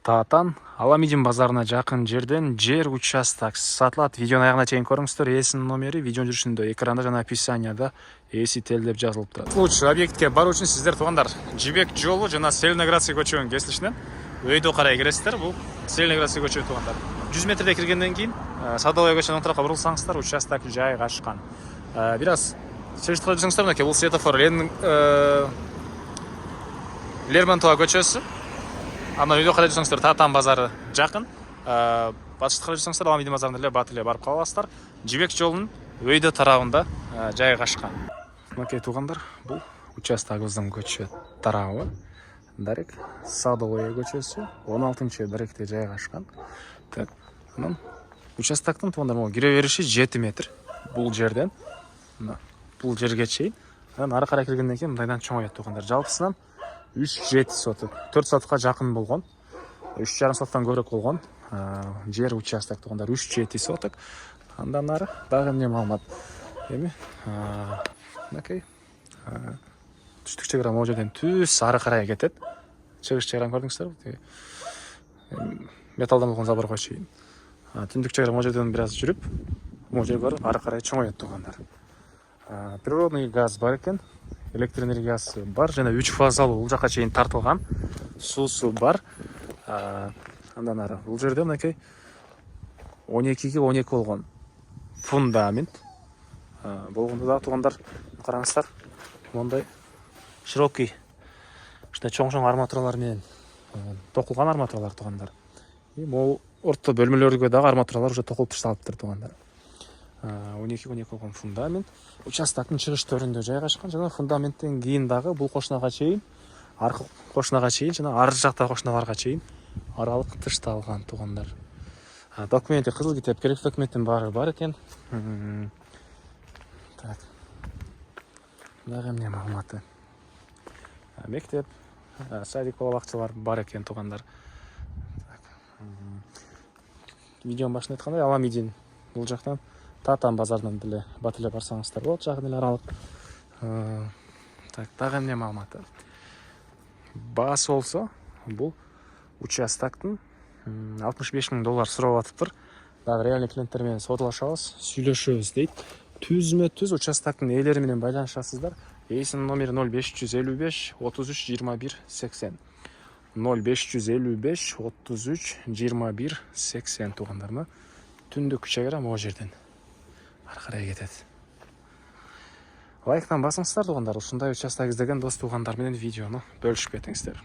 Таатан Аламидин базарына жақын жерден жер участок сатылат. Видеоны аяғына чейин көрүңүздөр. Эсинин номери видеонун жүрүшүндө, экранда жана описанияда эси тел деп жазылып турат. Лучше объектке баруу үчүн сиздер туугандар Жибек жолу жана Целиноградский көчөнүн кесилишинен өйдө карай киресиздер. Бул Целиноградский көчө туугандар. 100 метрде киргенден кийин Садовый көчөнүн тарапка бурулсаңыздар, участок жайгашкан. Бир аз чыгыштырып жүрсөңүздөр, мынакей бул светофор Лермонтова көчөсү. Ана үйдө карай жүрсөңүздөр Таатан базары жакын. Батышты карай жүрсөңүздөр Аламидин базарына эле бат эле барып кала аласыздар. Жибек жолунун өйдө тарабында жайгашкан. Мынакей туугандар, бул участогубуздун көчө тарабы. Дарек Садовый көчөсү 16-даректе жайгашкан. Так, анан участоктун туугандар могу кире бериши 7 метр. Бул жерден бул жерге чейин. Анан ары карай киргенден кийин мындайдан чоңойот туугандар. Жалпысынан 3-7 соток, 4 сотокко жакын болгон, 3,5 соттан көбүрөөк болгон жер участок туугандар, 3-7 соток. Андан ары дагы эмне маалымат? Эми мынакей түштүк чек ара могу жерден түз ары карай кетет. Чыгыш чек араны көрдүңүздөрбү? Металлдан болгон заборго чейин. Түндүк чек ара могу жерден бир аз жүрүп, могу жерге барып ары карай чоңойот туугандар. Природный газ бар экен. Электр энергиясы бар, жана 3 фазалуу бул жака чейин тартылган. Суусу бар. Андан ары бул жерде мынакей 12ге 12 болгон фундамент болгондо да туугандар, караңыздар. Мондай широкий, чоң арматуралар менен токулган арматуралар туугандар. Могу орто бөлмөлөргө дагы арматуралар уже токулуп ташталыптыр туугандар. 12 болгон фундамент участоктун чыгыш төрүндө жайгашкан. Жана фундаменттен кийин дагы бул кошунага чейин, аркы кошунага чейин жана ар жакта кошуналарга чейин аралык ташталган туугандар. Документи кызыл китеп, керек документтин баары бар экен. Так. Дагы эмне маалыматы? Мектеп, садик, бала-бакчалар бар экен туугандар. Видеонун башында айткандай, Аламидин бул жактан Таатан базарынан деле бат эле барсаңыздар болот, жакын эле аралык. Так, дагы эмне маалыматы? Баасы болсо, бул участоктун $65,000 сурап атыптыр. Дагы реальный клиенттер менен саудалашабыз, сүйлөшөбүз дейт. Түзмө-түз участоктун ээлери менен байланышасыздар. Эсинин номери 0555 33 21 80. 0555 33 21 80 туугандарына. Түндүк чек ара могу жерден ары карай кетет. Лайктан басыңыздар туугандар. Ушундай участок издеген дос туугандар менен видеону бөлүшүп кетиңиздер.